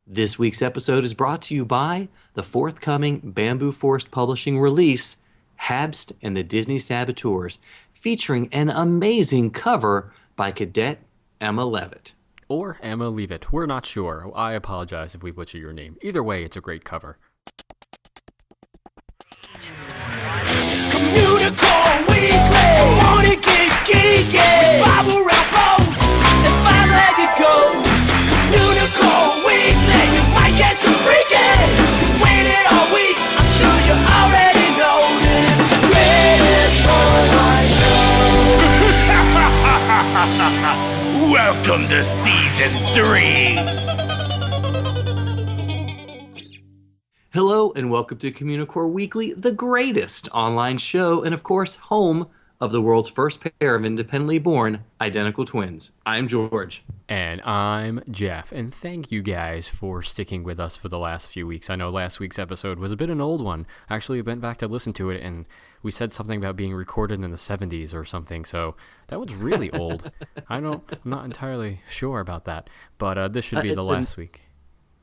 This week's episode is brought to you by the forthcoming Bamboo Forest Publishing release, Habst and the Disney Saboteurs, featuring an amazing cover by Cadet Emma Levitt. Or Emma Levitt. We're not sure. I apologize if we butcher your name. Either way, it's a great cover. Communicore Weekly. Wanna get geeky? Bob around boats and five-legged goats. Communicore Weekly. You might get some freaking. Waited all week. I'm sure you already know this. Greatest online show. Welcome to season 3. Hello and welcome to Communicore Weekly, the greatest online show and of course home of the world's first pair of independently born identical twins. I'm George. And I'm Jeff. And thank you guys for sticking with us for the last few weeks. I know last week's episode was a bit an old one. Actually, I went back to listen to it and we said something about being recorded in the 70s or something. So that was really old. I'm not entirely sure about that. But this should be the last week.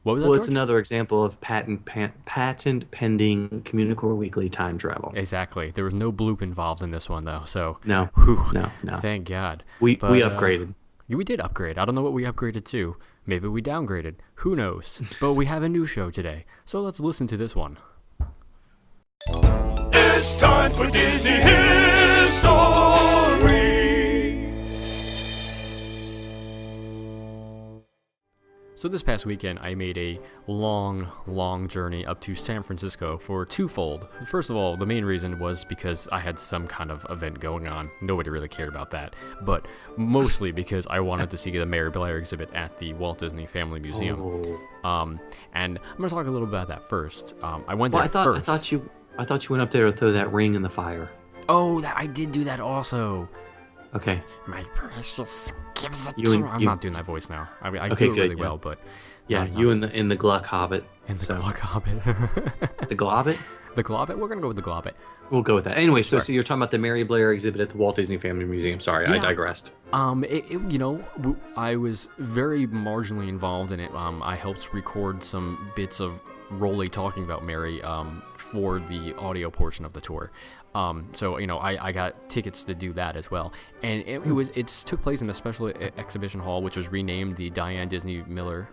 What was that, Well, George? it's another example of patent pending Communicore Weekly time travel. Exactly. There was no bloop involved in this one, though. So No, whew, no. Thank God. We But, upgraded. We did upgrade. I don't know what we upgraded to. Maybe we downgraded. Who knows? But we have a new show today. So let's listen to this one. It's time for Disney History. So this past weekend, I made a long journey up to San Francisco for twofold. First of all, the main reason was because I had some kind of event going on. Nobody really cared about that. But mostly because I wanted to see the Mary Blair exhibit at the Walt Disney Family Museum. And I'm going to talk a little bit about that first. I went there first. I thought you went up there to throw that ring in the fire. Oh, I did do that also. Okay. My precious gives it I'm not doing that voice now. I mean, I Okay, do it good, really yeah. well, but Yeah, you in the Gluck Hobbit. in the so. Gluck Hobbit. The Globbit? The Globbit? We're gonna go with the Globbit. We'll go with that. Anyway, so Sorry. you're talking about the Mary Blair exhibit at the Walt Disney Family Museum. Sorry, I Yeah. digressed. I was very marginally involved in it. I helped record some bits of Rolly talking about Mary for the audio portion of the tour. So I got tickets to do that as well, and it took place in the special exhibition hall, which was renamed the Diane Disney Miller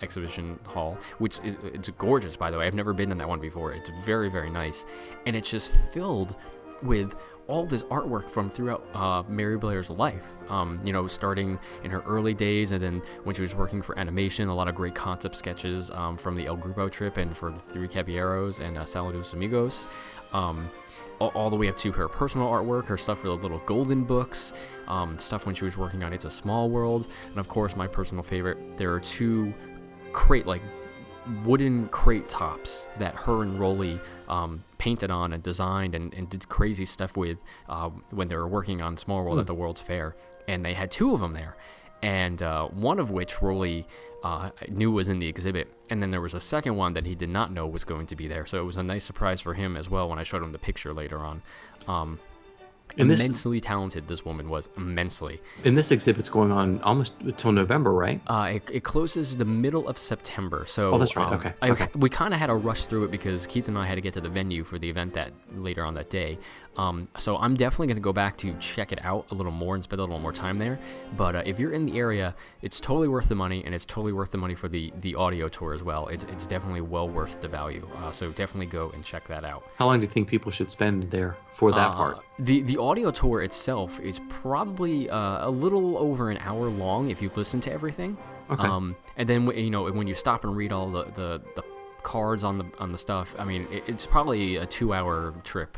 exhibition hall, which it's gorgeous, by the way. I've never been in that one before. It's very, very nice, and it's just filled with all this artwork from throughout Mary Blair's life, starting in her early days, and then when she was working for animation, a lot of great concept sketches from the El Grupo trip and for the Three Caballeros and Saludos Amigos, all the way up to her personal artwork, her stuff for the little golden books, stuff when she was working on It's a Small World, and of course my personal favorite, there are two wooden crate tops that her and Rolly painted on and designed and did crazy stuff with when they were working on Small World at the World's Fair. And they had two of them there, and one of which Rolly knew was in the exhibit, and then there was a second one that he did not know was going to be there. So it was a nice surprise for him as well when I showed him the picture later on. Immensely talented, this woman was, immensely. And this exhibit's going on almost until November, right? It closes the middle of September, so Oh, that's right. Okay. We kind of had to rush through it because Keith and I had to get to the venue for the event that later on that day. So I'm definitely going to go back to check it out a little more and spend a little more time there. But if you're in the area, it's totally worth the money, and it's totally worth the money for the audio tour as well. It's definitely well worth the value. So definitely go and check that out. How long do you think people should spend there for that part? The audio tour itself is probably a little over an hour long if you listen to everything. Okay. And then when you stop and read all the cards on the stuff, I mean it's probably a 2-hour trip,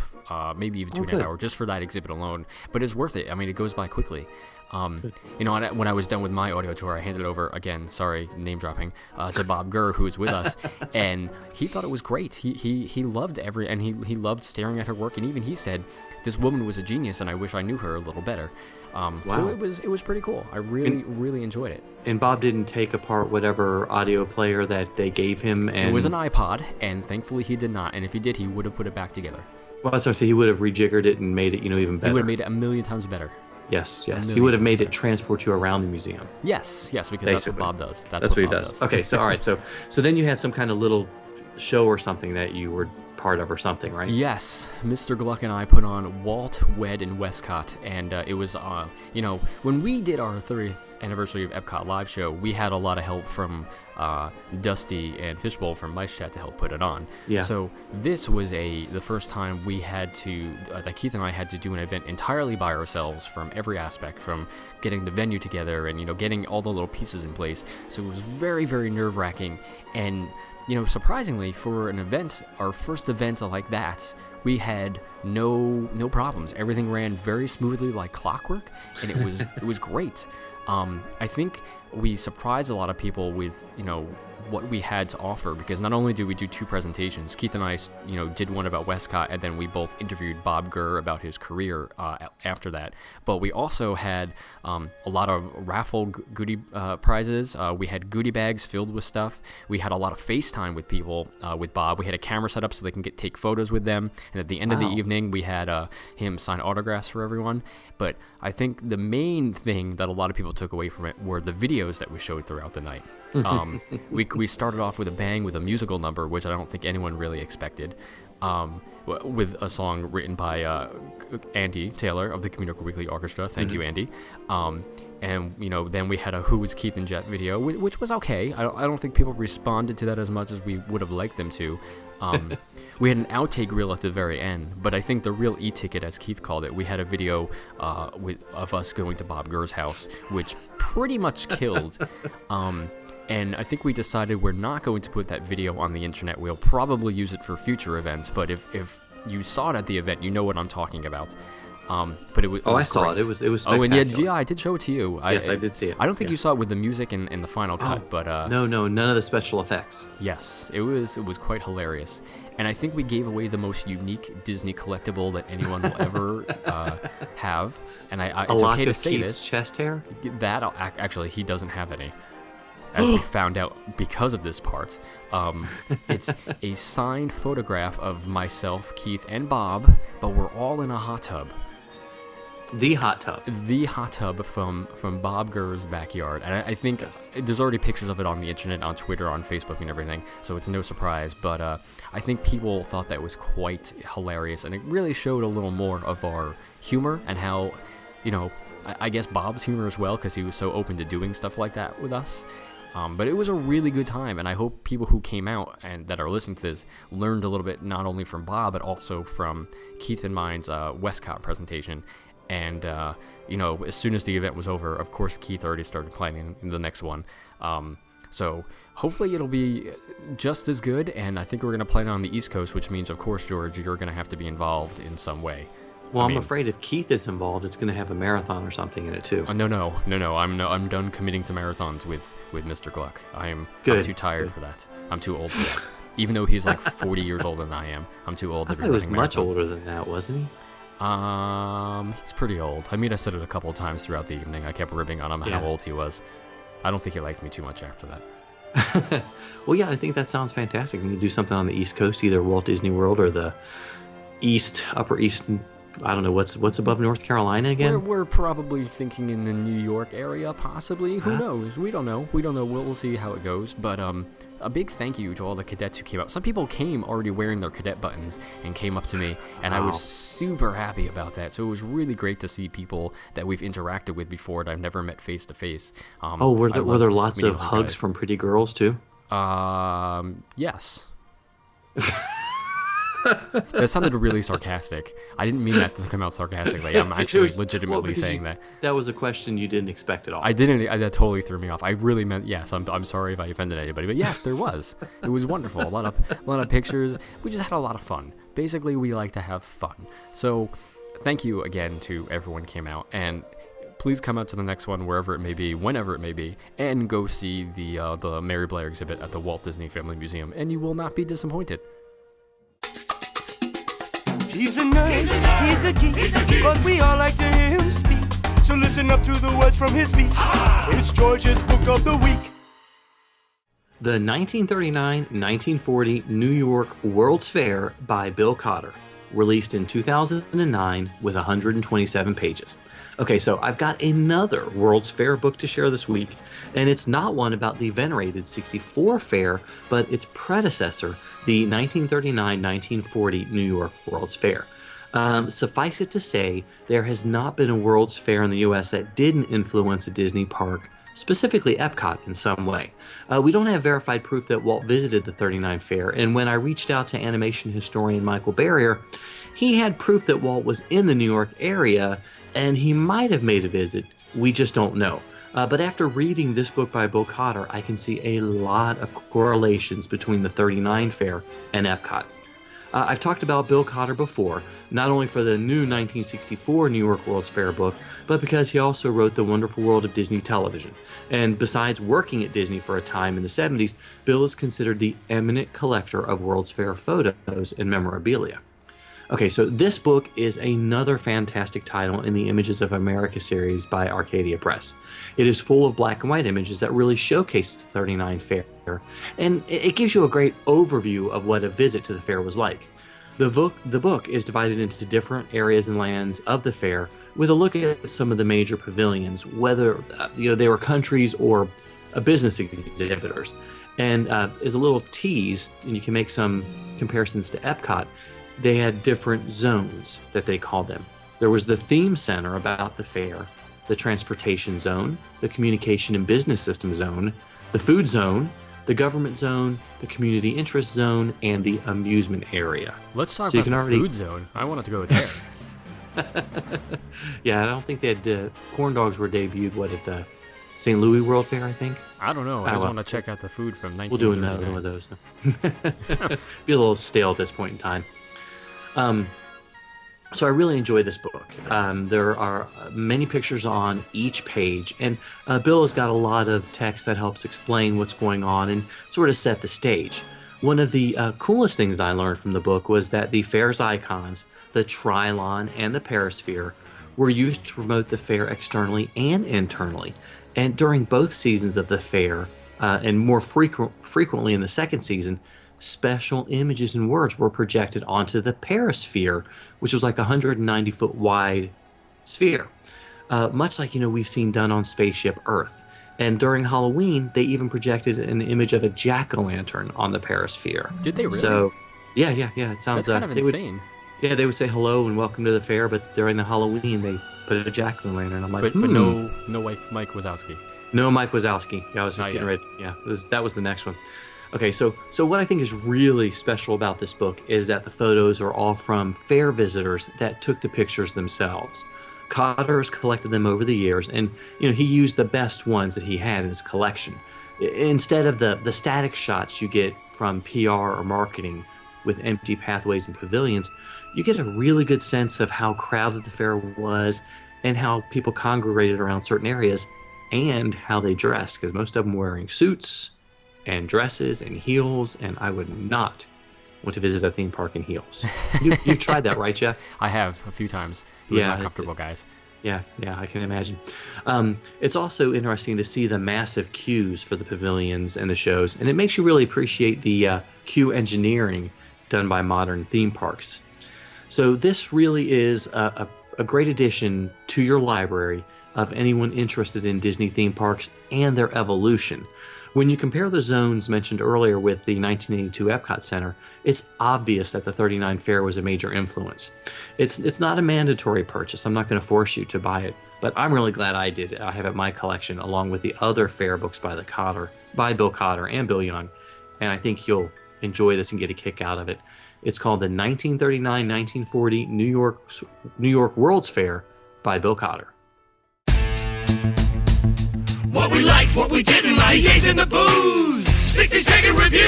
maybe even 2.5 hours just for that exhibit alone. But it's worth it. I mean, it goes by quickly. When I was done with my audio tour, I handed it over again. Sorry, name dropping, to Bob Gurr, who was with us, and he thought it was great. He loved he loved staring at her work, and even he said, "This woman was a genius, and I wish I knew her a little better." Wow. So it was pretty cool. I really enjoyed it. And Bob didn't take apart whatever audio player that they gave him. And It was an iPod, and thankfully he did not. And if he did, he would have put it back together. Well, so he would have rejiggered it and made it, even better. He would have made it a million times better. Yes, A yes. He million would have times made it better. transport you around the museum. Yes, because that's what Basically. Bob does. That's what he Bob does. Okay, so all right, so then you had some kind of little show or something that you were part of or something, right? Yes, Mr. Gluck and I put on Walt, Wed, and Westcott, and it was, when we did our 30th anniversary of Epcot live show, we had a lot of help from Dusty and Fishbowl from Mice Chat to help put it on. Yeah. So this was the first time we had to, that Keith and I had to do an event entirely by ourselves from every aspect, from getting the venue together and, getting all the little pieces in place. So it was very, very nerve-wracking, and surprisingly, for an event, our first event like that, we had no problems. Everything ran very smoothly like clockwork, and it was great. I think we surprised a lot of people with what we had to offer, because not only did we do 2 presentations, Keith and I did one about Westcott, and then we both interviewed Bob Gurr about his career after that, but we also had a lot of raffle goodie prizes. We had goodie bags filled with stuff. We had a lot of FaceTime with people with Bob. We had a camera set up so they can take photos with them, and at the end of the evening we had him sign autographs for everyone. But I think the main thing that a lot of people took away from it were the videos that we showed throughout the night. We started off with a bang with a musical number, which I don't think anyone really expected, with a song written by Andy Taylor of the Communicore Weekly Orchestra. Thank you, Andy. And then we had a Who Was Keith and Jet video, which was okay. I don't think people responded to that as much as we would have liked them to. We had an outtake reel at the very end, but I think the real e-ticket, as Keith called it, we had a video of us going to Bob Gurr's house, which pretty much killed. And I think we decided we're not going to put that video on the internet. We'll probably use it for future events, but if you saw it at the event, you know what I'm talking about. But it was I saw great. it. It was Oh, spectacular. and yeah, I did show it to you. Yes, I did see it. I don't think Yeah. you saw it with the music and the final cut, but No, none of the special effects. yes, it was quite hilarious. And I think we gave away the most unique Disney collectible that anyone will ever have. And it's lock okay to of say Keith's this. chest hair? That actually he doesn't have any, as we found out because of this part. It's a signed photograph of myself, Keith, and Bob, but we're all in a hot tub. The hot tub. The hot tub from Bob Gurr's backyard. And I think there's already pictures of it on the internet, on Twitter, on Facebook, and everything, so it's no surprise. But I think people thought that was quite hilarious, and it really showed a little more of our humor and how, I guess Bob's humor as well, because he was so open to doing stuff like that with us. But it was a really good time, and I hope people who came out and that are listening to this learned a little bit, not only from Bob, but also from Keith and mine's Westcott presentation. And, as soon as the event was over, of course, Keith already started planning the next one. So hopefully it'll be just as good, and I think we're going to plan on the East Coast, which means, of course, George, you're going to have to be involved in some way. Well, I'm afraid if Keith is involved, it's going to have a marathon or something in it, too. No. I'm done committing to marathons with Mr. Gluck. I'm too tired for that. I'm too old for that. Even though he's like 40 years older than I am, I'm too old to be He was running much marathons. older than that, wasn't he? He's pretty old. I mean, I said it a couple of times throughout the evening. I kept ribbing on him how old he was. I don't think he liked me too much after that. Well, yeah, I think that sounds fantastic. We need to do something on the East Coast, either Walt Disney World or the Upper East. I don't know what's above North Carolina again. We're probably thinking in the New York area, possibly. Who knows? We don't know. We'll see how it goes. But a big thank you to all the cadets who came out. Some people came already wearing their cadet buttons and came up to me, and I was super happy about that. So it was really great to see people that we've interacted with before that I've never met face to face. Were there lots of hugs from pretty girls too? Yes. That sounded really sarcastic. I didn't mean that to come out sarcastically. I'm actually legitimately saying that. That was a question you didn't expect at all. I didn't. That totally threw me off. I really meant yes. I'm sorry if I offended anybody, but yes, there was. It was wonderful. A lot of pictures. We just had a lot of fun. Basically, we like to have fun. So, thank you again to everyone who came out, and please come out to the next one, wherever it may be, whenever it may be, and go see the Mary Blair exhibit at the Walt Disney Family Museum, and you will not be disappointed. He's a nerd, he's a geek, but we all like to hear him speak. So listen up to the words from his speech. It's George's Book of the Week. The 1939-1940 New York World's Fair by Bill Cotter, released in 2009 with 127 pages. Okay, so I've got another World's Fair book to share this week, and it's not one about the venerated 64 Fair, but its predecessor, the 1939-1940 New York World's Fair. Suffice it to say, there has not been a World's Fair in the U.S. that didn't influence a Disney park, specifically Epcot, in some way. We don't have verified proof that Walt visited the 39 Fair, and when I reached out to animation historian Michael Barrier, he had proof that Walt was in the New York area, and he might have made a visit. We just don't know. But after reading this book by Bill Cotter, I can see a lot of correlations between the 39 Fair and Epcot. I've talked about Bill Cotter before, not only for the new 1964 New York World's Fair book, but because he also wrote The Wonderful World of Disney Television. And besides working at Disney for a time in the 70s, Bill is considered the eminent collector of World's Fair photos and memorabilia. Okay, so this book is another fantastic title in the Images of America series by Arcadia Press. It is full of black and white images that really showcase the 39 Fair, and it gives you a great overview of what a visit to the fair was like. The book is divided into different areas and lands of the fair with a look at some of the major pavilions, whether they were countries or business exhibitors. And as a little tease, and you can make some comparisons to Epcot, they had different zones that they called them. There was the theme center about the fair, the transportation zone, the communication and business system zone, the food zone, the government zone, the community interest zone, and the amusement area. Let's talk about the food zone. I wanted to go there. Yeah, I don't think they had corn dogs were debuted, at the St. Louis World Fair, I think? I don't know. I just want to check out the food from 1939. We'll do another one of those. Be a little stale at this point in time. So I really enjoy this book. There are many pictures on each page, and Bill has got a lot of text that helps explain what's going on and sort of set the stage. One of the coolest things I learned from the book was that the fair's icons, the Trilon and the Perisphere, were used to promote the fair externally and internally. And during both seasons of the fair, and more frequently in the second season, special images and words were projected onto the Perisphere, which was like a 190-foot wide sphere, much like we've seen done on Spaceship Earth. And during Halloween, they even projected an image of a jack-o'-lantern on the Perisphere. Did they really? So, yeah. It sounds that's kind of insane. They would say hello and welcome to the fair, but during the Halloween, they put a jack-o'-lantern. I'm like, but no Mike Wazowski. No Mike Wazowski. Yeah, I was just getting ready. Yeah, that was the next one. Okay, so what I think is really special about this book is that the photos are all from fair visitors that took the pictures themselves. Cotter has collected them over the years, and he used the best ones that he had in his collection. Instead of the static shots you get from PR or marketing with empty pathways and pavilions, you get a really good sense of how crowded the fair was and how people congregated around certain areas and how they dressed, because most of them were wearing suits and dresses and heels, and I would not want to visit a theme park in heels. You've tried that, right, Jeff? I have a few times. It was not comfortable, guys. Yeah, I can imagine. It's also interesting to see the massive queues for the pavilions and the shows, and it makes you really appreciate the queue engineering done by modern theme parks. So this really is a great addition to your library of anyone interested in Disney theme parks and their evolution. When you compare the zones mentioned earlier with the 1982 Epcot Center, it's obvious that the 39 Fair was a major influence. It's not a mandatory purchase. I'm not going to force you to buy it, but I'm really glad I did. I have it in my collection along with the other fair books by Bill Cotter and Bill Young, and I think you'll enjoy this and get a kick out of it. It's called the 1939-1940 New York World's Fair by Bill Cotter. What we liked, what we didn't like, yays and the booze. 60-second review.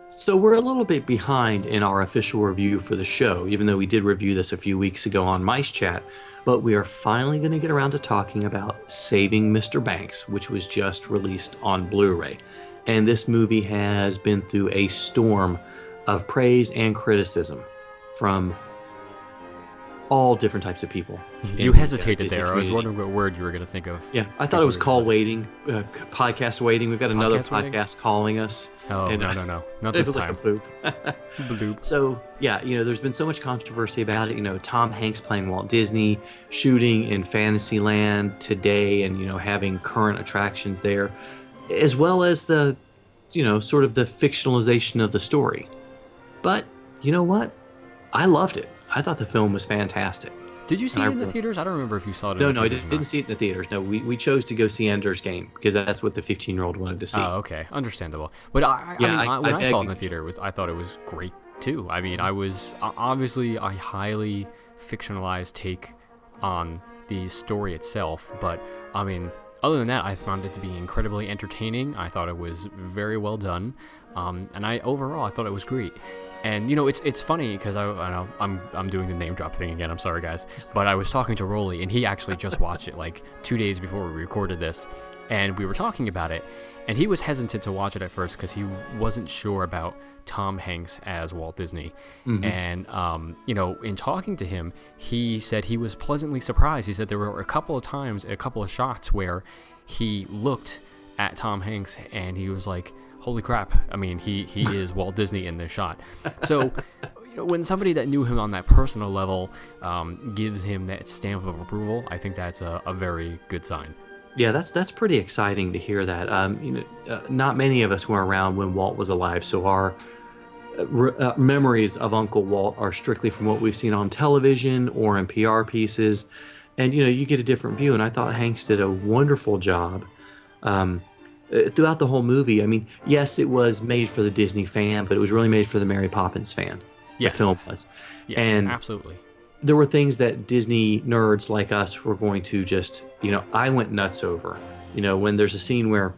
So we're a little bit behind in our official review for the show, even though we did review this a few weeks ago on Mice Chat. But we are finally going to get around to talking about Saving Mr. Banks, which was just released on Blu-ray. And this movie has been through a storm of praise and criticism from all different types of people. You in the, hesitated Disney there. I was community. wondering what word you were going to think of. Yeah, I thought it was call waiting, podcast waiting. We've got another Podcast waiting? podcast calling us. Oh, and, no. Not It this was time. like a boop. Bloop. So, yeah, there's been so much controversy about it. Tom Hanks playing Walt Disney, shooting in Fantasyland today, and, having current attractions there, as well as the, sort of the fictionalization of the story. But, you know what? I loved it. I thought the film was fantastic. Did you see it in the theaters? I don't remember if you saw it in No, the no, I theaters. didn't see it in the theaters. No, we chose to go see Ender's Game because that's what the 15-year-old wanted to see. Oh, okay. Understandable. But I Yeah, mean, when I saw it in the begged- theater, I thought it was great, too. I mean, I was obviously a highly fictionalized take on the story itself. But, I mean, other than that, I found it to be incredibly entertaining. I thought it was very well done. And overall, I thought it was great. And it's funny because I'm doing the name drop thing again. I'm sorry, guys, but I was talking to Rolly, and he actually just watched it like 2 days before we recorded this, and we were talking about it, and he was hesitant to watch it at first because he wasn't sure about Tom Hanks as Walt Disney. Mm-hmm. And in talking to him, he said he was pleasantly surprised. He said there were a couple of shots where he looked at Tom Hanks and he was like, holy crap, I mean, he is Walt Disney in this shot. So, when somebody that knew him on that personal level gives him that stamp of approval, I think that's a very good sign. Yeah, that's pretty exciting to hear that. Not many of us were around when Walt was alive, so our memories of Uncle Walt are strictly from what we've seen on television or in PR pieces. And, you get a different view, and I thought Hanks did a wonderful job. Throughout the whole movie, I mean, yes, it was made for the Disney fan, but it was really made for the Mary Poppins fan. Yes. The film was. Yeah, and absolutely. there were things that Disney nerds like us were going to just, I went nuts over. When there's a scene where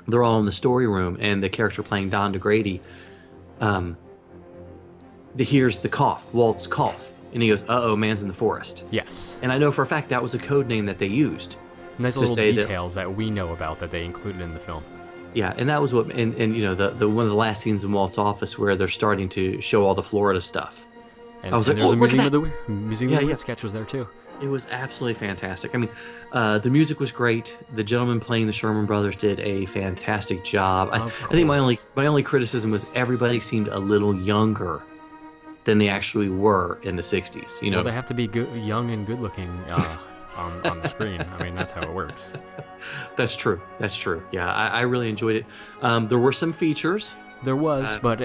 they're all in the story room and the character playing Don DeGrady hears the cough, Walt's cough, and he goes, "Uh-oh, man's in the forest." Yes. And I know for a fact that was a code name that they used. Nice to little say details that we know about that they included in the film. Yeah, and that was what, and the one of the last scenes in Walt's office where they're starting to show all the Florida stuff. And I was and like, there's "Oh, a look at Museum of that." the Weird. Museum of the Weird sketch was there too. It was absolutely fantastic. I mean, the music was great. The gentleman playing the Sherman Brothers did a fantastic job. I think my only criticism was everybody seemed a little younger than they actually were in the 60s. Well, they have to be young and good looking on the screen. I mean, that's how it works. That's true. Yeah, I really enjoyed it. There were some features. There was, but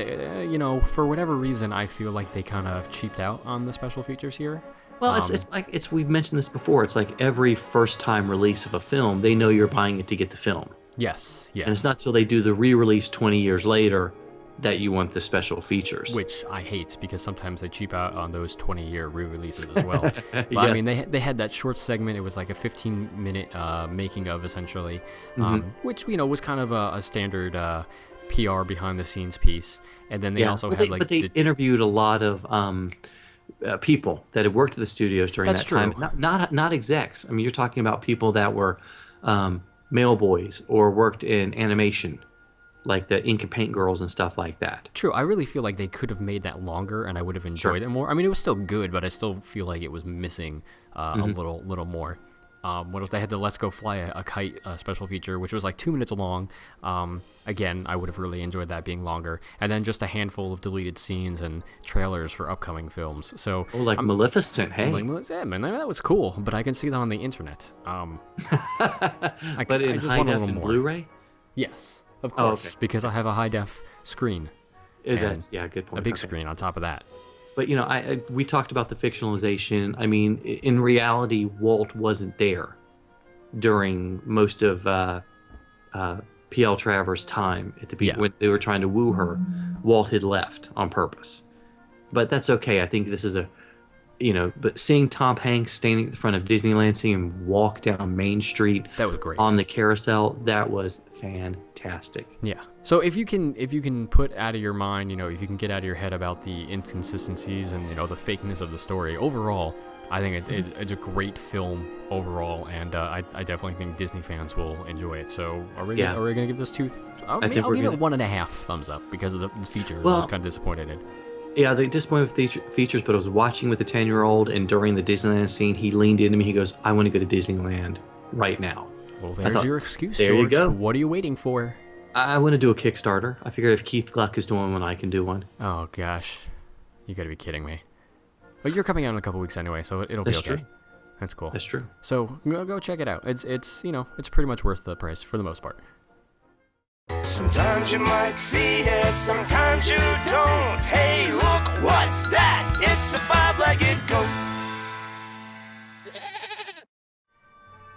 for whatever reason, I feel like they kind of cheaped out on the special features here. Well, it's like we've mentioned this before. It's like every first time release of a film, they know you're buying it to get the film. Yes. And it's not till they do the re-release 20 years later that you want the special features. Which I hate because sometimes they cheap out on those 20-year re-releases as well. But Yes. I mean, they had that short segment. It was like a 15-minute making of, essentially, which was kind of a standard PR behind-the-scenes piece. And then they also had but they interviewed a lot of people that had worked at the studios during That's that time. true. Not execs. I mean, you're talking about people that were mail boys or worked in animation, like the ink and paint girls and stuff like that. True. I really feel like they could have made that longer, and I would have enjoyed it more. I mean, it was still good, but I still feel like it was missing a little more. What if they had the Let's Go Fly a Kite special feature, which was like 2 minutes long. Again, I would have really enjoyed that being longer. And then just a handful of deleted scenes and trailers for upcoming films. So, Maleficent, hey. Yeah, man, that was cool, but I can see that on the internet. But I in just high want a def little and more. Blu-ray? Yes, of Oh, course, okay. because I have a high def screen. That's good point. A big Okay. screen on top of that. But we talked about the fictionalization. I mean, in reality, Walt wasn't there during most of P.L. Travers' time at the beginning when they were trying to woo her. Walt had left on purpose, but that's okay. I think this is but seeing Tom Hanks standing at the front of Disneyland, seeing him walk down Main Street, That was great. on the carousel, that was fantastic. Yeah. So if you can put out of your mind, if you can get out of your head about the inconsistencies and the fakeness of the story, overall, I think it's a great film overall, and I definitely think Disney fans will enjoy it. So are we gonna give this I'll give it 1.5 thumbs up because of the features I was kind of disappointed in. Yeah, the disappointed with the features, but I was watching with a 10-year-old, and during the Disneyland scene, he leaned into me. He goes, "I want to go to Disneyland right now." Well, there's your excuse, there George. you go. What are you waiting for? I want to do a Kickstarter. I figured if Keith Gluck is doing one, I can do one. Oh, gosh. You gotta be kidding me. But you're coming out in a couple weeks anyway, so it'll be That's okay. true. That's cool. That's true. So go check it out. It's it's pretty much worth the price for the most part. Sometimes you might see it, sometimes you don't. Hey, look, what's that? It's a five-legged goat.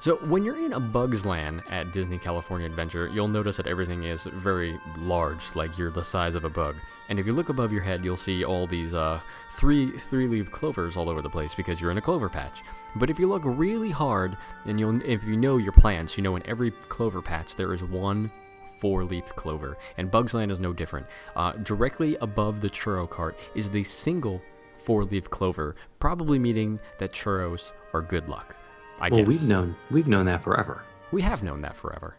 So when you're in a Bug's Land at Disney California Adventure, you'll notice that everything is very large, like you're the size of a bug. And if you look above your head, you'll see all these three-leaf clovers all over the place because you're in a clover patch. But if you look really hard, and if you know your plants, you know in every clover patch there is one four-leafed clover, and Bug's Land is no different. Directly above the churro cart is the single four-leaf clover, probably meaning that churros are good luck. I guess. We've known that forever. We have known that forever.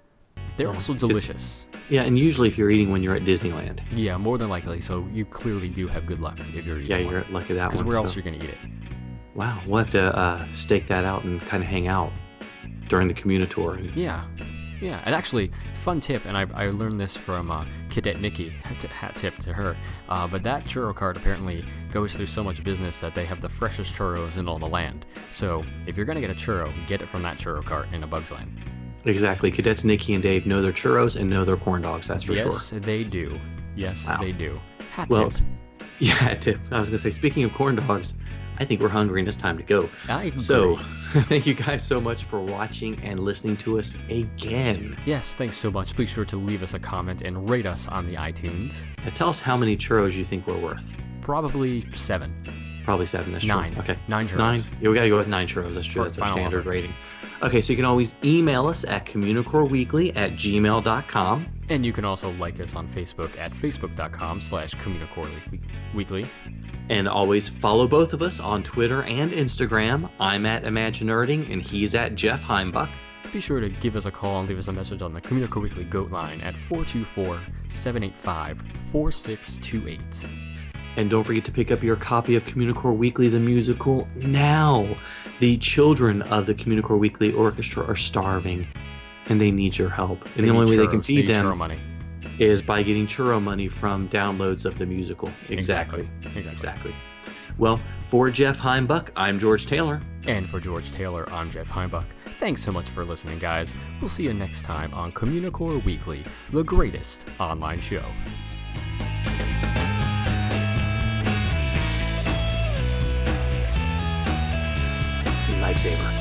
They're also delicious. Yeah, and usually if you're eating when you're at Disneyland. Yeah, more than likely. So you clearly do have good luck if you're eating. Yeah, you're lucky that one. Because where else are you gonna eat it? Wow, we'll have to stake that out and kind of hang out during the Communicore. Yeah. And actually, fun tip, and I learned this from Cadet Nikki, hat tip to her, but that churro cart apparently goes through so much business that they have the freshest churros in all the land. So if you're going to get a churro, get it from that churro cart in a Bug's Land. Exactly. Cadets Nikki and Dave know their churros and know their corn dogs, that's for sure. Yes, they do. Yes, wow. They do. Hat well, tip. Yeah, hat tip. I was going to say, speaking of corn dogs, I think we're hungry and it's time to go. I agree. So, thank you guys so much for watching and listening to us again. Yes, thanks so much. Be sure to leave us a comment and rate us on the iTunes. Now, tell us how many churros you think we're worth. Probably 7. Probably 7, that's 9. true. Okay. 9 churros. 9? Yeah, we got to go with 9 churros, that's true. That's our standard rating. Okay, so you can always email us at communicoreweekly@gmail.com. And you can also like us on Facebook at facebook.com/Communicore Weekly. And always follow both of us on Twitter and Instagram. I'm at Imaginerding and he's at Jeff HeimGluck. Be sure to give us a call and leave us a message on the Communicore Weekly Goat line at 424-785-4628. And don't forget to pick up your copy of Communicore Weekly, the musical, now. The children of the Communicore Weekly Orchestra are starving, and they need your help. And the only way they can feed them is by getting churro money from downloads of the musical. Exactly. Well, for Jeff HeimGluck, I'm George Taylor. And for George Taylor, I'm Jeff HeimGluck. Thanks so much for listening, guys. We'll see you next time on Communicore Weekly, the greatest online show. Lifesaver.